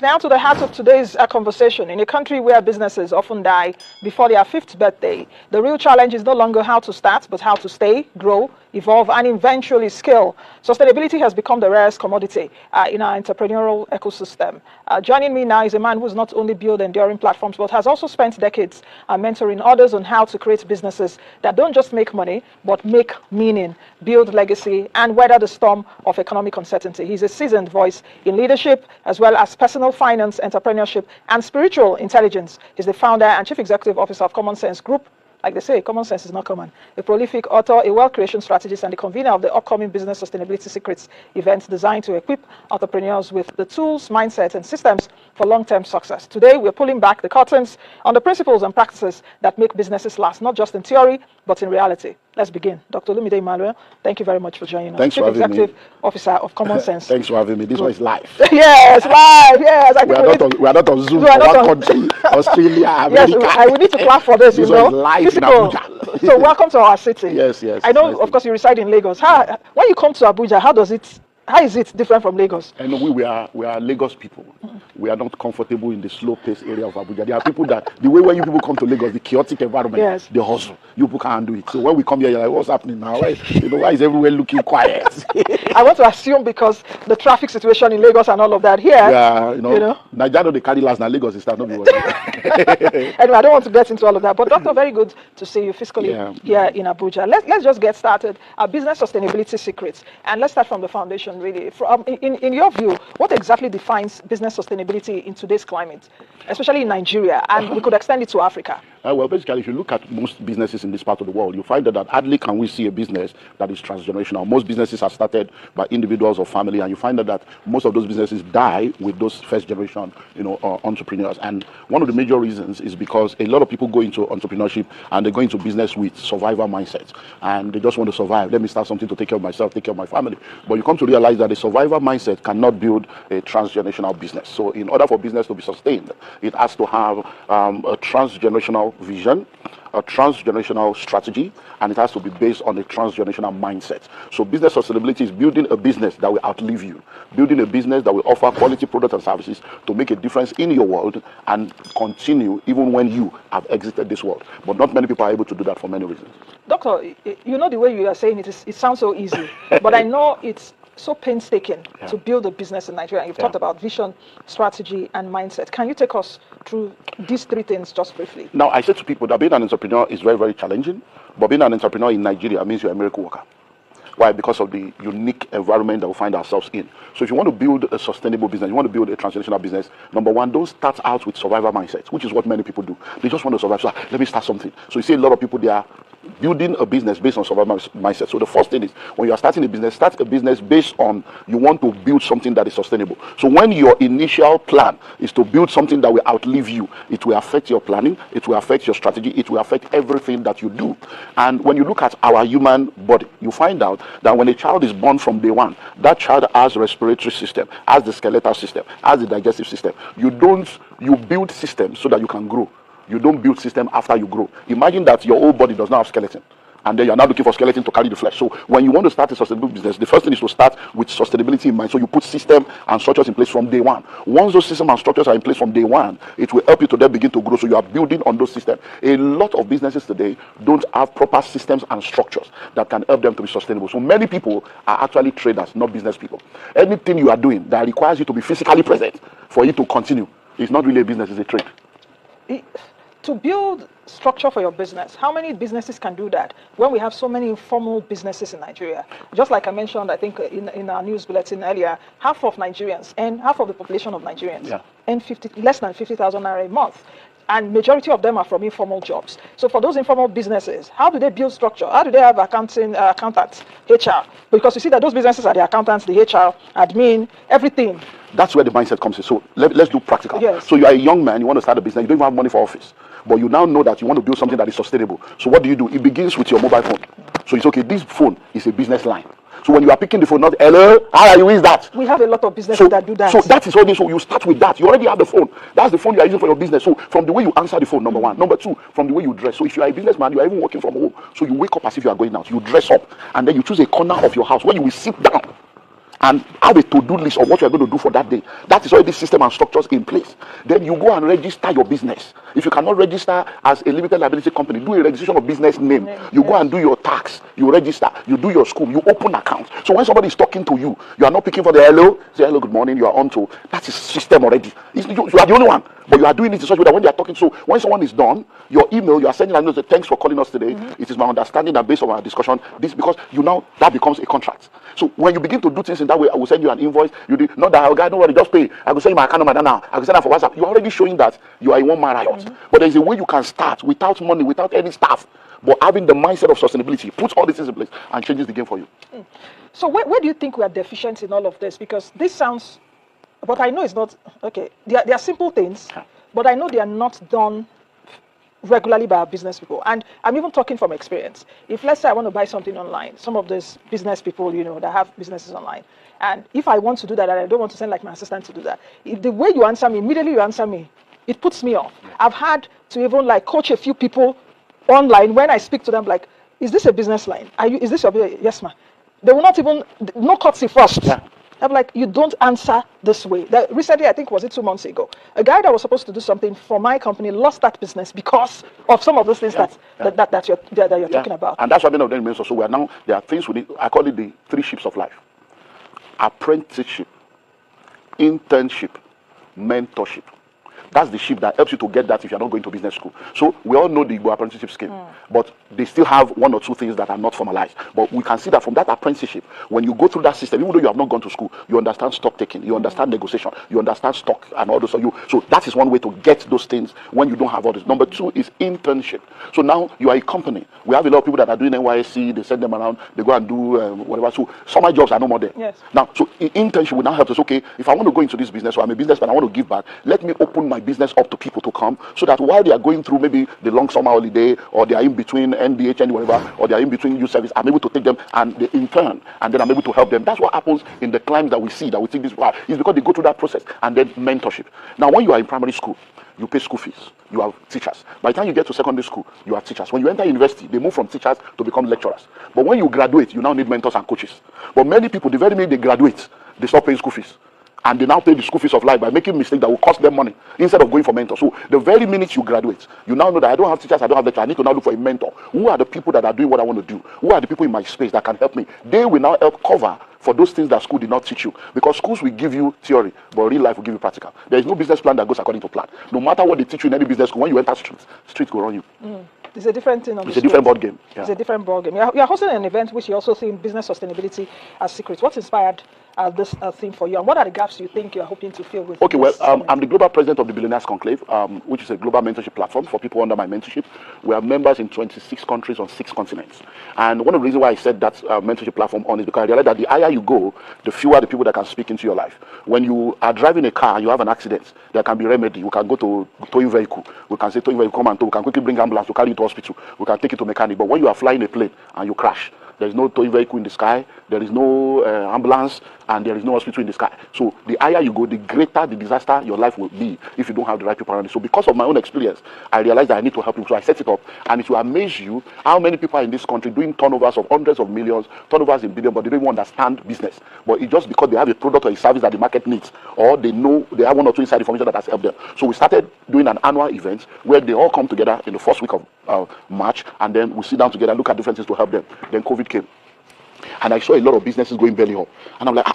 Now to the heart of today's conversation. In a country where businesses often die before their 5th birthday, the real challenge is no longer how to start, but how to stay, grow, evolve, and eventually scale. Sustainability has become the rarest commodity in our entrepreneurial ecosystem. Joining me now is a man who's not only built enduring platforms, but has also spent decades mentoring others on how to create businesses that don't just make money, but make meaning, build legacy, and weather the storm of economic uncertainty. He's a seasoned voice in leadership, as well as personal finance, entrepreneurship, and spiritual intelligence. He's the founder and chief executive officer of Common Sense Group. Like they say, common sense is not common. A prolific author, a wealth creation strategist, and the convener of the upcoming Business Sustainability Secrets event designed to equip entrepreneurs with the tools, mindset, and systems for long-term success. Today, we're pulling back the curtains on the principles and practices that make businesses last, not just in theory, but in reality. Let's begin. Dr. Olumide Emmanuel, thank you very much for joining us. Thanks for having me. Chief Executive Officer of Common Sense. Thanks for having me. This one is live. Yes, live. Yes, I think we are not on Zoom. We are not on country, Australia, America. Yes, we need to clap for this. This you know, one is live physical. in Abuja. So welcome to our city. Yes. I know, nice of course, you reside in Lagos. When you come to Abuja, how is it different from Lagos? And we are Lagos people. We are not comfortable in the slow-paced area of Abuja. There are people that, the way when you people come to Lagos, the chaotic environment, yes, the hustle, you people can't do it. So when we come here, you're like, what's happening now? Why is everywhere looking quiet? I want to assume because the traffic situation in Lagos and all of that here. Yeah, you know. Nigeria, they carry last, now Lagos is starting to be Anyway, I don't want to get into all of that. But Doctor, very good to see you physically here in Abuja. Let's just get started. Our business sustainability secrets. And let's start from the foundation, really. In your view, what exactly defines business sustainability in today's climate, especially in Nigeria, and we could extend it to Africa? Well, basically, if you look at most businesses in this part of the world, you find that hardly can we see a business that is transgenerational. Most businesses are started by individuals or family, and you find that most of those businesses die with those first generation, entrepreneurs. And one of the major reasons is because a lot of people go into entrepreneurship and they go into business with survivor mindset, and they just want to survive. Let me start something to take care of myself, take care of my family. But you come to realize that a survivor mindset cannot build a transgenerational business. So in order for business to be sustained, it has to have a transgenerational vision, a transgenerational strategy, and it has to be based on a transgenerational mindset. So business sustainability is building a business that will outlive you, building a business that will offer quality products and services to make a difference in your world and continue even when you have exited this world. But not many people are able to do that for many reasons. Doctor, you know the way you are saying it sounds so easy, but I know it's so painstaking to build a business in Nigeria. You've talked about vision, strategy, and mindset. Can you take us through these three things just briefly? Now, I say to people that being an entrepreneur is very, very challenging, but being an entrepreneur in Nigeria means you're a miracle worker. Why? Because of the unique environment that we find ourselves in. So if you want to build a sustainable business, you want to build a transnational business, number one, don't start out with survivor mindset, which is what many people do. They just want to survive. So let me start something. So you see a lot of people, they are building a business based on survival mindset. So the first thing is, when you are starting a business, start a business based on you want to build something that is sustainable. So when your initial plan is to build something that will outlive you, it will affect your planning, it will affect your strategy, it will affect everything that you do. And when you look at our human body, you find out that when a child is born from day one, that child has respiratory system, has the skeletal system, has the digestive system. You build systems so that you can grow. You don't build system after you grow. Imagine that your whole body does not have skeleton, and then you're now looking for skeleton to carry the flesh. So when you want to start a sustainable business, the first thing is to start with sustainability in mind. So you put system and structures in place from day one. Once those systems and structures are in place from day one, it will help you to then begin to grow. So you are building on those systems. A lot of businesses today don't have proper systems and structures that can help them to be sustainable. So many people are actually traders, not business people. Anything you are doing that requires you to be physically present for you to continue is not really a business, it's a trade. To build structure for your business, how many businesses can do that when we have so many informal businesses in Nigeria? Just like I mentioned, I think in our news bulletin earlier, half of Nigerians and half of the population of Nigerians earn less than 50,000 naira a month. And majority of them are from informal jobs. So for those informal businesses, how do they build structure? How do they have accountants, HR? Because you see that those businesses are the accountants, the HR, admin, everything. That's where the mindset comes in. So let's do practical. Yes. So you are a young man, you want to start a business, you don't even have money for office. But you now know that you want to build something that is sustainable. So what do? It begins with your mobile phone. So it's okay, this phone is a business line. So when you are picking the phone, not hello, how are you, is that? We have a lot of businesses that do that. So that is all this. So you start with that. You already have the phone. That's the phone you are using for your business. So from the way you answer the phone, number one. Number two, from the way you dress. So if you are a businessman, you are even working from home. So you wake up as if you are going out. You dress up and then you choose a corner of your house where you will sit down and have a to-do list of what you're going to do for that day. That is already system and structures in place. Then you go and register your business. If you cannot register as a limited liability company, do a registration of business name. You go and do your tax, you register, you do your school, you open accounts. So when somebody is talking to you, you are not picking for the hello, say hello, good morning, you are on to, that is system already. You are the only one, but you are doing it in such a way that when they are talking, so when someone is done, your email, you are sending a note, thanks for calling us today. It is my understanding that based on our discussion, this, because you now, that becomes a contract. So when you begin to do things in that way, I will send you an invoice. You did not that, guy, don't worry, just pay. I will send you my account number now. I will send that for WhatsApp. You're already showing that you are in one man riot. But there is a way you can start without money, without any staff, but having the mindset of sustainability, puts all these things in place and changes the game for you. So where do you think we are deficient in all of this? Because this sounds, but I know it's not, okay, they are simple things, but I know they are not done regularly by our business people. And I'm even talking from experience. If, let's say, I want to buy something online, some of these business people, you know, that have businesses online, and if I want to do that, and I don't want to send like my assistant to do that, if the way you answer me, immediately you answer me, it puts me off. I've had to even like coach a few people online when I speak to them, like, is this a business line? Is this your business? Yes, ma'am. They will not even, no courtesy first. I'm like, you don't answer this way. Recently, I think, was it 2 months ago, a guy that was supposed to do something for my company lost that business because of some of those things that you're talking about. And that's what many of them means. So we are now, there are things we need, I call it the 3 ships of life: apprenticeship, internship, mentorship. That's the ship that helps you to get that if you're not going to business school. So we all know the Igbo apprenticeship scheme, but they still have 1 or 2 things that are not formalized. But we can see that from that apprenticeship, when you go through that system, even though you have not gone to school, you understand stock taking, you understand negotiation, you understand stock and all those. So that is one way to get those things when you don't have all this. Number 2 is internship. So now you are a company. We have a lot of people that are doing NYSC, they send them around, they go and do whatever. So summer jobs are no more there. Yes. Now, so internship will now help us. Okay, if I want to go into this business, or I'm a businessman, I want to give back, let me open my business up to people to come, so that while they are going through maybe the long summer holiday, or they are in between NDH and whatever, or they are in between youth service, I'm able to take them and they intern, and then I'm able to help them. That's what happens in the climbs that we see, that we think this is because they go through that process. And then mentorship. Now, when you are in primary school, you pay school fees, you have teachers. By the time you get to secondary school, you have teachers. When you enter university, they move from teachers to become lecturers. But when you graduate, you now need mentors and coaches. But many people, the very minute they graduate, they stop paying school fees. And they now pay the school fees of life by making mistakes that will cost them money instead of going for mentors. So the very minute you graduate, you now know that I don't have teachers, I don't have lecturers, I need to now look for a mentor. Who are the people that are doing what I want to do? Who are the people in my space that can help me? They will now help cover for those things that school did not teach you. Because schools will give you theory, but real life will give you practical. There is no business plan that goes according to plan. No matter what they teach you in any business school, when you enter street will run you. It's a different thing. It's a different board game. It's a different ball game. You're hosting an event which you also see in business sustainability as secrets. What inspired this theme for you, and what are the gaps you think you're hoping to fill with? Okay, well, I'm the global president of the Billionaire Conclave, which is a global mentorship platform for people under my mentorship. We have members in 26 countries on 6 continents. And one of the reasons why I said that mentorship platform on is because I realized that the higher you go, the fewer the people that can speak into your life. When you are driving a car and you have an accident, there can be remedy. You can go to towing vehicle. We can say towing vehicle, come and tow. We can quickly bring ambulance to carry you to hospital. We can take you to mechanic. But when you are flying a plane and you crash, there is no towing vehicle in the sky, there is no ambulance, and there is no hospital in the sky. So the higher you go, the greater the disaster your life will be if you don't have the right people around you. So because of my own experience, I realized that I need to help people. So I set it up, and it will amaze you how many people are in this country doing turnovers of hundreds of millions, turnovers in billions, but they don't even understand business. But it's just because they have a product or a service that the market needs, or they know they have 1 or 2 inside information that has helped them. So we started doing an annual event where they all come together in the first week of March, and then we sit down together and look at different things to help them. Then COVID came. And I saw a lot of businesses going belly up. And I'm like,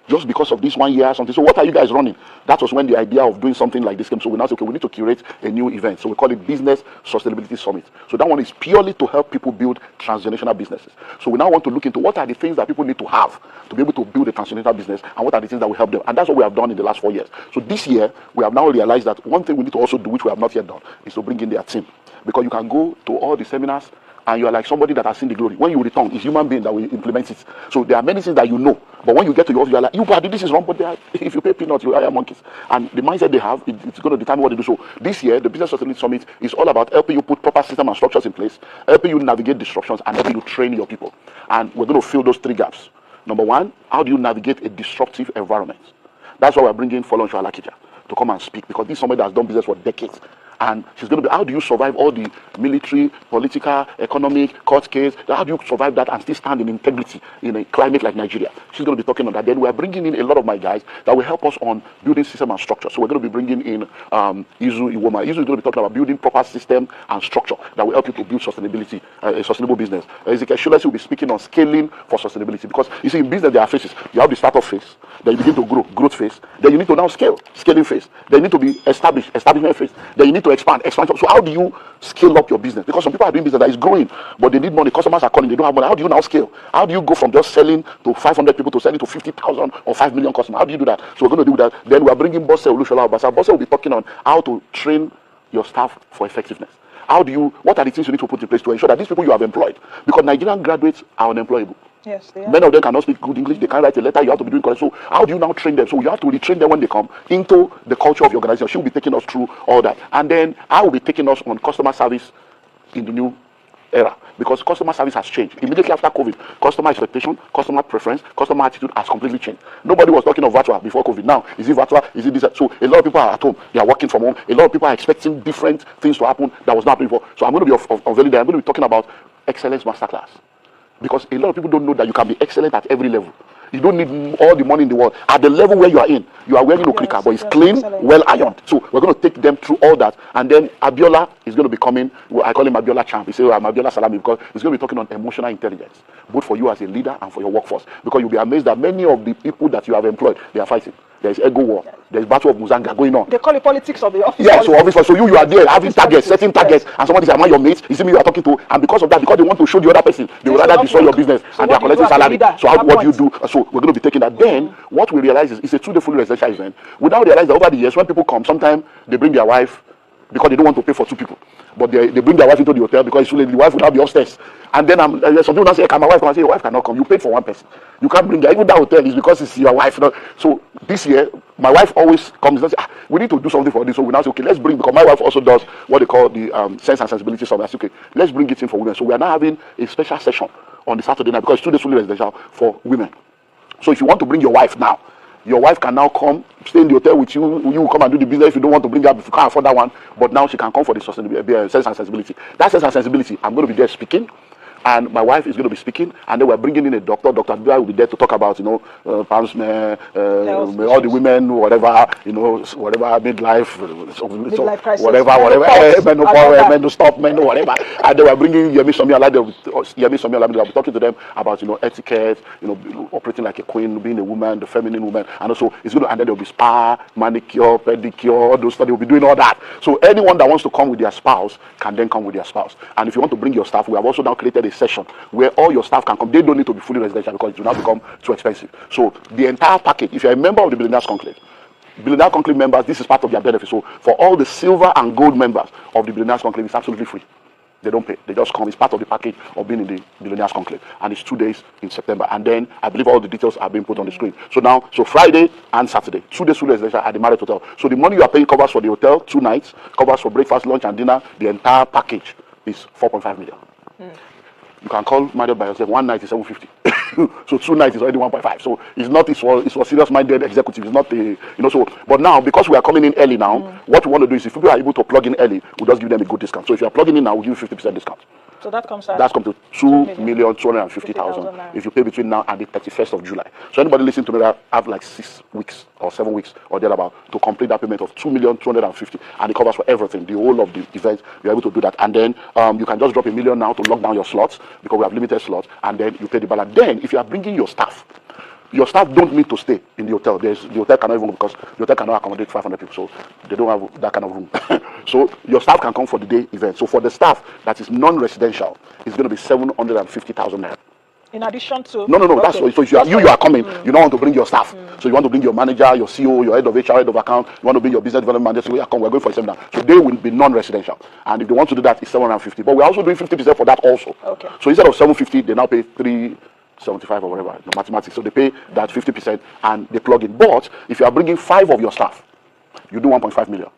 just because of this 1 year or something. So what are you guys running? That was when the idea of doing something like this came. So we now say, okay, we need to curate a new event. So we call it Business Sustainability Summit. So that one is purely to help people build transgenerational businesses. So we now want to look into what are the things that people need to have to be able to build a transgenerational business, and what are the things that will help them. And that's what we have done in the last 4 years. So this year, we have now realized that one thing we need to also do, which we have not yet done, is to bring in their team. Because you can go to all the seminars, and you are like somebody that has seen the glory. When you return, it's human being that will implement it. So there are many things that you know, but when you get to your office, you are like, you buddy, this is wrong, but if you pay peanuts, you hire monkeys. And the mindset they have, it's going to determine what they do. So this year, the Business Sustainability Summit is all about helping you put proper system and structures in place, helping you navigate disruptions, and helping you train your people. And we're going to fill those 3 gaps. Number 1, how do you navigate a disruptive environment? That's why we're bringing Folon Alakija to come and speak, because this is somebody that has done business for decades. And she's going to be, how do you survive all the military, political, economic, court case? How do you survive that and still stand in integrity in a climate like Nigeria? She's going to be talking on that. Then we're bringing in a lot of my guys that will help us on building system and structure. So we're going to be bringing in Izu Iwoma. Izu is going to be talking about building proper system and structure that will help you to build sustainability, a sustainable business. Ezekiel Shulesi will be speaking on scaling for sustainability, because you see, in business there are phases. You have the startup phase, then you begin to grow, growth phase. Then you need to now scale, scaling phase. Then you need to be established, establishment phase. Then you need to expand, expansion. So how do you scale up your business? Because some people are doing business that is growing, but they need money. Customers are calling, they don't have money. How do you now scale? How do you go from just selling to 500 people to selling to 50,000 or 5 million customers? How do you do that? So we're going to do that. Then we are bringing Bosse Olushola Obasa. Bosse will be talking on how to train your staff for effectiveness. What are the things you need to put in place to ensure that these people you have employed, because Nigerian graduates are unemployable. Yes, they are. Many of them cannot speak good English. They can't write a letter. You have to be doing college. So how do you now train them? So you have to retrain them when they come into the culture of your organization. She will be taking us through all that. And then I will be taking us on customer service in the new era, because customer service has changed. Immediately after COVID, customer expectation, customer preference, customer attitude has completely changed. Nobody was talking of virtual before COVID. Now, is it virtual? Is it this? So a lot of people are at home. They are working from home. A lot of people are expecting different things to happen that was not happening before. So I'm going to be unveiling that. I'm going to be talking about excellence masterclass, because a lot of people don't know that you can be excellent at every level. You don't need all the money in the world. At the level where you are in, you are wearing no clicker, but it's clean, well ironed. So we're going to take them through all that. And then Abiola is going to be coming. I call him Abiola Champ. He says, I'm Abiola Salami, because he's going to be talking on emotional intelligence, both for you as a leader and for your workforce. Because you'll be amazed that many of the people that you have employed, they are fighting. There's ego war. There's battle of Muzanga going on. They call it politics of the office. Yeah, so obviously, so you are there having targets, setting targets, and somebody says, am I your mate? You see me, you are talking to, and because of that, because they want to show the other person, they will rather destroy your business, and they are collecting salary. So what do you do? So we're going to be taking that. Then what we realize is it's a 2-day fully residential event. We now realize that over the years, when people come, sometimes they bring their wife because they don't want to pay for 2 people. But they bring their wife into the hotel because the wife will now be upstairs. And then some people now say, can my wife come? I say, your wife cannot come. You paid for 1 person. You can't bring her. Even that hotel is because it's your wife. So this year, my wife always comes and says, we need to do something for this. So we now say, okay, let's bring, because my wife also does what they call the sense and sensibility summit. I say, okay, let's bring it in for women. So we are now having a special session on the Saturday night, because it's 2 days fully residential for women. So if you want to bring your wife now, your wife can now come, stay in the hotel with you. You will come and do the business if you don't want to bring her, if you can't afford that one. But now she can come for the sustainability, sense and sensibility. That sense and sensibility, I'm going to be there speaking. And my wife is going to be speaking, and then we're bringing in a doctor. Dr. Abdullah will be there to talk about, palm smear, all the women, whatever, whatever, midlife crisis, whatever, men to stop, men, whatever. And then we're bringing Yemi Somi. I'll be talking to them about, etiquette, operating like a queen, being a woman, the feminine woman, and also it's going to, and then there'll be spa, manicure, pedicure, all those stuff. They'll be doing all that. So anyone that wants to come with their spouse can then come with their spouse. And if you want to bring your staff, we have also now created a session where all your staff can come. They don't need to be fully residential because it will now become too expensive. So the entire package, if you're a member of the Billionaires Conclave members, this is part of their benefit. So for all the silver and gold members of the Billionaires Conclave, it's absolutely free. They don't pay. They just come. It's part of the package of being in the Billionaires Conclave. And it's 2 days in September. And then I believe all the details are being put on the screen. So Friday and Saturday, 2 days fully residential at the Marriott Hotel. So the money you are paying covers for the hotel 2 nights, covers for breakfast, lunch, and dinner. The entire package is 4.5 million. You can call Marriott by yourself. 1 night is 750. So 2 nights is already 1.5. So it's for serious-minded executives. It's not a, so. But now, because we are coming in early now, what we want to do is, if people are able to plug in early, we'll just give them a good discount. So if you are plugging in now, we'll give you 50% discount. So that comes out. That's come to 2,250,000 if you pay between now and the 31st of July. So anybody listening to me that have like 6 weeks or 7 weeks or thereabout to complete that payment of 2,250,000, and it covers for everything, the whole of the event. You're able to do that, and then you can just drop $1 million now to lock down your slots, because we have limited slots, and then you pay the balance. Then if you are bringing your staff don't need to stay in the hotel. The hotel cannot even, because the hotel cannot accommodate 500 people, so they don't have that kind of room. So your staff can come for the day event. So for the staff that is non-residential, it's going to be 750,000 naira. In addition to no. Okay. That's so. If you are coming, you don't want to bring your staff. So you want to bring your manager, your CEO, your head of HR, head of account. You want to bring your business development manager. So we're going for a seminar. So they will be non-residential, and if they want to do that, it's 750. But we're also doing 50% for that also. Okay. So instead of 750, they now pay 375 or whatever, mathematics. So they pay that 50% and they plug in. But if you are bringing 5 of your staff, you do 1.5 million.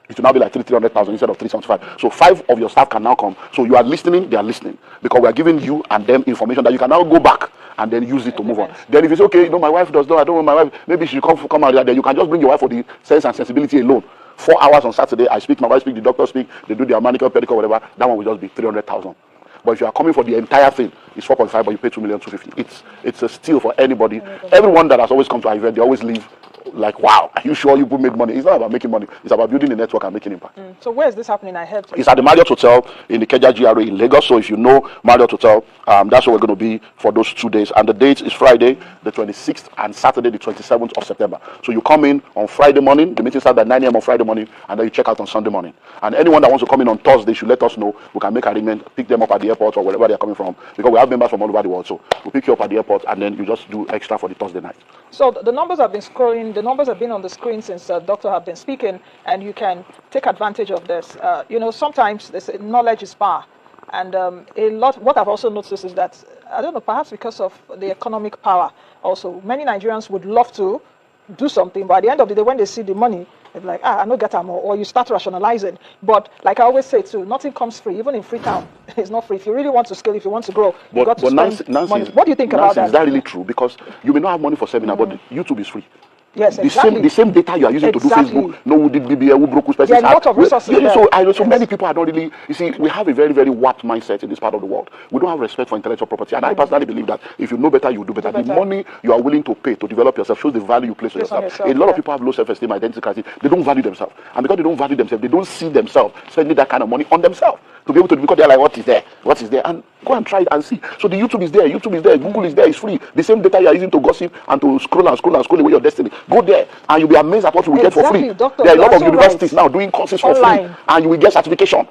It will now be like 300,000 instead of 375. So 5 of your staff can now come. So you are listening, they are listening, because we are giving you and them information that you can now go back and then use it to move on. Then if you say, okay, my wife does not, I don't want my wife, maybe she should come out there, then you can just bring your wife for the sense and sensibility alone 4 hours on Saturday, I speak, my wife speak, the doctor speak, they do their manicure, pedicure, whatever, that one will just be 300,000. But if you are coming for the entire thing, it's 4.5, but you pay 2,250,000. It's a steal for anybody. Everyone that has always come to our event, they always leave like, wow, are you sure you made money? It's not about making money. It's about building a network and making impact. So where is this happening? I heard it's at the Marriott Hotel in the Keja GRA in Lagos. So if you know Marriott Hotel, that's where we're going to be for those 2 days. And the date is Friday, the 26th, and Saturday, the 27th of September. So you come in on Friday morning. The meeting starts at 9 a.m. on Friday morning, and then you check out on Sunday morning. And anyone that wants to come in on Thursday should let us know. We can make arrangement, pick them up at the airport or wherever they're coming from, because we have members from all over the world. So we'll pick you up at the airport, and then you just do extra for the Thursday night. So the numbers have been scrolling. The numbers have been on the screen since Doctor have been speaking, and you can take advantage of this. Sometimes they say knowledge is power, and a lot. What I've also noticed is that I don't know, perhaps because of the economic power, also many Nigerians would love to do something, but at the end of the day, when they see the money, they're like, I don't get more, or you start rationalizing. But like I always say too, nothing comes free. Even in Freetown, it's not free. If you really want to scale, if you want to grow, you got to spend money. What do you think about that? Is that really true? Because you may not have money for seminar, but YouTube is free. Yes, exactly. The same data you are using to do Facebook, no, did BBA, who broke there are a lot of resources so many people are not really, you see, we have a very, very warped mindset in this part of the world. We don't have respect for intellectual property. And I personally believe that if you know better, you do better. The money you are willing to pay to develop yourself shows the value you place on yourself. A lot of people have low self-esteem, identity crisis. They don't value themselves. And because they don't value themselves, they don't see themselves spending that kind of money on themselves. To be able to, because they're like, what is there? What is there? And go and try it and see. So the YouTube is there, Google is there, it's free. The same data you are using to gossip and to scroll away your destiny. Go there and you'll be amazed at what you will get for free. Doctor, there are a lot of universities now doing courses for free, and you will get certification.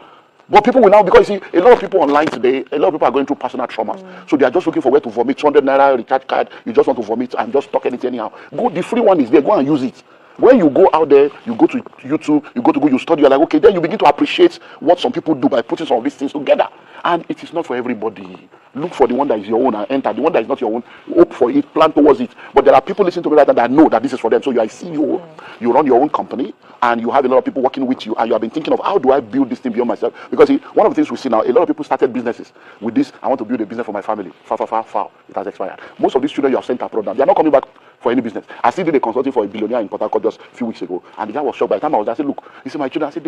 But people will now, because you see, a lot of people online today, a lot of people are going through personal traumas. So they are just looking for where to vomit. 200 naira recharge card, you just want to vomit and just talk anything anyhow. Go, the free one is there, go and use it. When you go out there, you go to YouTube, you go to Google, you study, you're like, okay, then you begin to appreciate what some people do by putting some of these things together. And it is not for everybody. Look for the one that is your own and enter. The one that is not your own, hope for it, plan towards it. But there are people listening to me right now that know that this is for them. So you are a CEO, you run your own company, and you have a lot of people working with you, and you have been thinking of how do I build this thing beyond myself? Because see, one of the things we see now, a lot of people started businesses with this, I want to build a business for my family. Far. It has expired. Most of these children you have sent abroad now, they are not coming back for any business. I still did a consulting for a billionaire in Port Harcourt just a few weeks ago, and the guy was shocked. By the time I was there, I said, look, you see my children, I said,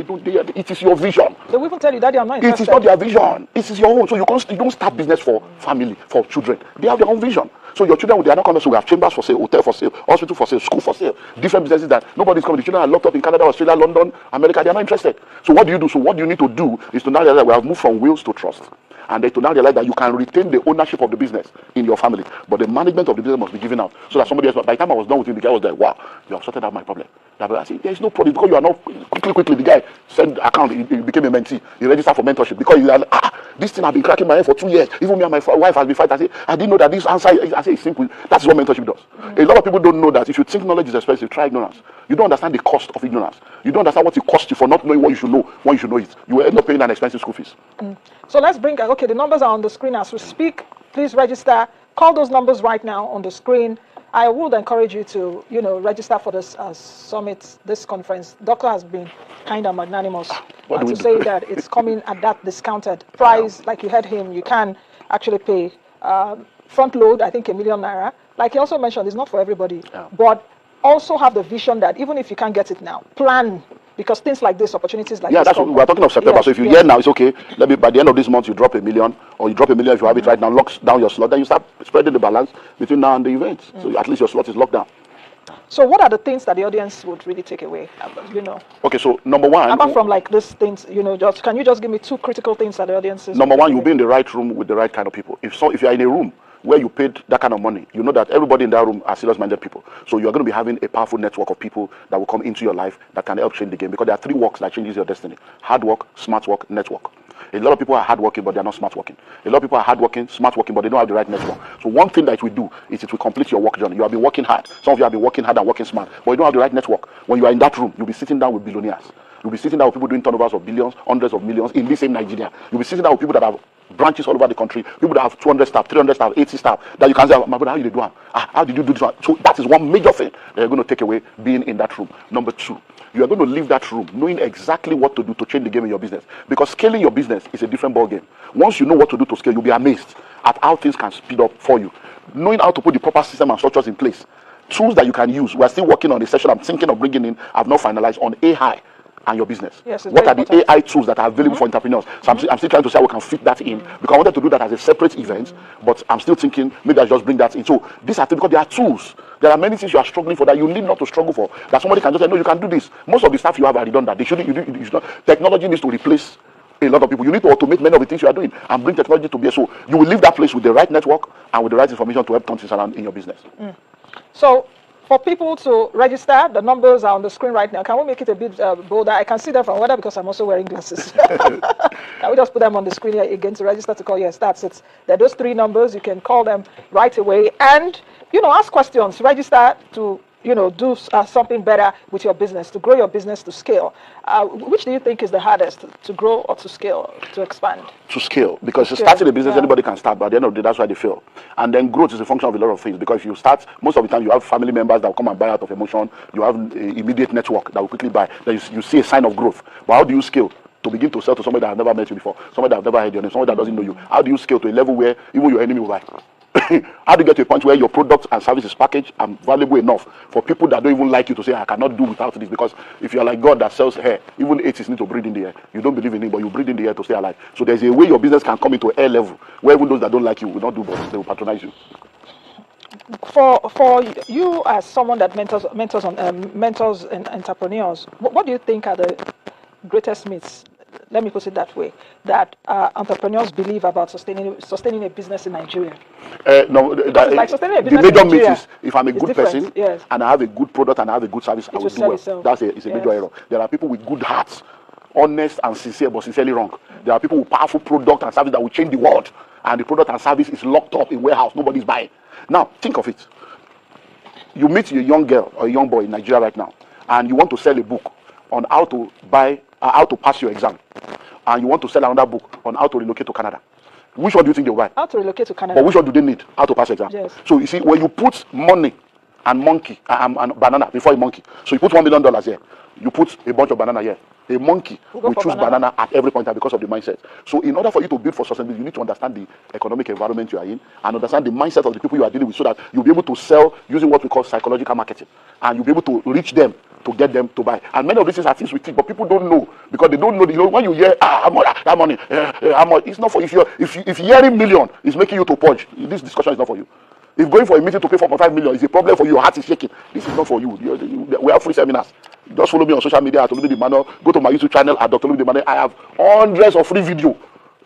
it is your vision. They will even tell you that they are not interested. It is not their vision. It is your own. So you don't start business for family, for children. They have their own vision. So your children, they are not coming. So we have chambers for sale, hotel for sale, hospital for sale, school for sale, different businesses that nobody's coming. The children are locked up in Canada, Australia, London, America. They are not interested. So what do you do? So what you need to do is to now realize that we have moved from wills to trust. And then to now realize that you can retain the ownership of the business in your family, but the management of the business must be given out so that somebody else. By the time I was done with him, the guy was like, "Wow, you have sorted out my problem." I said, "There is no problem because you are not quickly." The guy sent the account. He became a mentee. He registered for mentorship because he's like, this thing I've been cracking my head for 2 years. Even me and my wife has been fighting. I said, I didn't know that this answer. I say it's simple. That's what mentorship does. A lot of people don't know that if you think knowledge is expensive, try ignorance. You don't understand the cost of ignorance. You don't understand what it costs you for not knowing what you should know when you should know it. You will end up paying an expensive school fees. So let's bring, okay, the numbers are on the screen as we speak. Please register. Call those numbers right now on the screen. I would encourage you to, register for this summit, this conference. Doctor has been kind and magnanimous to say that it's coming at that discounted price. Like you heard him, you can actually pay front load, I think ₦1 million. Like he also mentioned, it's not for everybody. But also have the vision that even if you can't get it now, plan. Because things like this, opportunities like this. That's what we're talking of September. So if you hear now, it's okay. By the end of this month, you drop $1 million, or you drop $1 million if you have it right now, locks down your slot. Then you start spreading the balance between now and the event. So at least your slot is locked down. So what are the things that the audience would really take away? Okay, so number one. Apart from like these things, can you just give me 2 critical things that the audience is? Number one, you'll be in the right room with the right kind of people. If you are in a room where you paid that kind of money, you know that everybody in that room are serious-minded people. So you're going to be having a powerful network of people that will come into your life that can help change the game. Because there are 3 works that changes your destiny: hard work, smart work, network. A lot of people are hardworking, but they're not smart working. A lot of people are hardworking, smart working, but they don't have the right network. So one thing that it will do is it will complete your work journey. You have been working hard. Some of you have been working hard and working smart, but you don't have the right network. When you are in that room, you'll be sitting down with billionaires. You'll be sitting down with people doing turnovers of billions, hundreds of millions in this same Nigeria. You'll be sitting down with people that have branches all over the country, people that have 200 staff, 300 staff, 80 staff, that you can say, my brother, how did you do it? How did you do this one? So that is one major thing that you're going to take away being in that room. Number 2, you are going to leave that room knowing exactly what to do to change the game in your business. Because scaling your business is a different ball game. Once you know what to do to scale, you'll be amazed at how things can speed up for you. Knowing how to put the proper system and structures in place. Tools that you can use. We're still working on a session I'm thinking of bringing in. I've not finalized on AI. and your business. Yes, what are the AI tools that are available for entrepreneurs? So I'm still trying to see how we can fit that in, because I wanted to do that as a separate event, but I'm still thinking maybe I just bring that in. So these are because there are tools. There are many things you are struggling for that you need not to struggle for. That somebody can just say, no, you can do this. Most of the stuff you have already done that. They shouldn't. You should not. Technology needs to replace a lot of people. You need to automate many of the things you are doing and bring technology to bear. So you will leave that place with the right network and with the right information to help turn things around in your business. So for people to register, the numbers are on the screen right now. Can we make it a bit bolder? I can see them from weather because I'm also wearing glasses. Can we just put them on the screen here again to register to call? Yes, that's it. There are those 3 numbers. You can call them right away and, ask questions. Register to, do something better with your business, to grow your business, to scale. Which do you think is the hardest, to grow or to scale, to expand? To scale, because starting a business, anybody can start, but at the end of the day, that's why they fail. And then growth is a function of a lot of things, because if you start, most of the time you have family members that will come and buy out of emotion, you have an immediate network that will quickly buy, then you see a sign of growth. But how do you scale? To begin to sell to somebody that has never met you before, somebody that has never heard your name, somebody that doesn't know you. How do you scale to a level where even your enemy will buy? How do you get to a point where your product and service is packaged and valuable enough for people that don't even like you to say, I cannot do without this? Because if you're like God that sells hair, even atheists need to breathe in the air. You don't believe in it, but you breathe in the air to stay alive. So there's a way your business can come into air level where even those that don't like you will not do, but they will patronize you. For you as someone that mentors and entrepreneurs, what do you think are the greatest myths? Let me put it that way, that entrepreneurs believe about sustaining a business in Nigeria. No, like sustaining a business the major in Nigeria, myth is if I'm a good person, yes, and I have a good product and I have a good service, I will do well. Itself. That's a major error. There are people with good hearts, honest and sincere, but sincerely wrong. There are people with powerful product and service that will change the world, and the product and service is locked up in warehouse. Nobody's buying. Now, think of it. You meet a young girl or a young boy in Nigeria right now, and you want to sell a book on how to pass your exam, and you want to sell another book on how to relocate to Canada. Which one do you think they'll buy? How to relocate to Canada. But which one do they need? How to pass exam. Yes. So you see, when you put money and monkey and banana before a monkey, so you put $1 million here, you put a bunch of banana here. A monkey will choose banana at every point because of the mindset. So in order for you to build for sustainability, you need to understand the economic environment you are in and understand the mindset of the people you are dealing with, so that you'll be able to sell using what we call psychological marketing, and you'll be able to reach them to get them to buy. And many of these things are things we think, but people don't know, because they don't know. When you hear that money, it's not for you. If hearing million is making you to purge, this discussion is not for you. If going for a meeting to pay 4.5 million is a problem for you, your heart is shaking, this is not for you. We have free seminars. Just follow me on social media at Olumide Emmanuel. Go to my YouTube channel at Dr. Olumide Emmanuel. I have hundreds of free videos,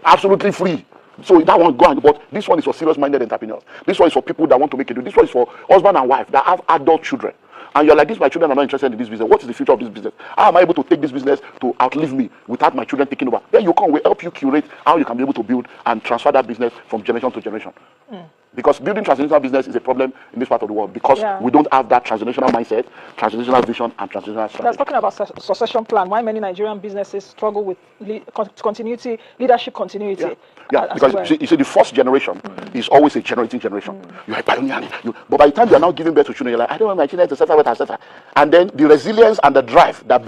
absolutely free. So that one go on, but this one is for serious-minded entrepreneurs. This one is for people that want to make it. This one is for husband and wife that have adult children. And you're like, my children are not interested in this business. What is the future of this business? How am I able to take this business to outlive me without my children taking over? Then you come, we help you curate how you can be able to build and transfer that business from generation to generation. Because building transnational business is a problem in this part of the world, because we don't have that transnational mindset, transnational vision, and transnational strategy. That's talking about succession plan. Why many Nigerian businesses struggle with continuity, leadership continuity. Yeah, because you see, the first generation is always a generating generation. You're a pioneer. But by the time you're now giving birth to children, you're like, I don't want my children to suffer with, etc. And then the resilience and the drive that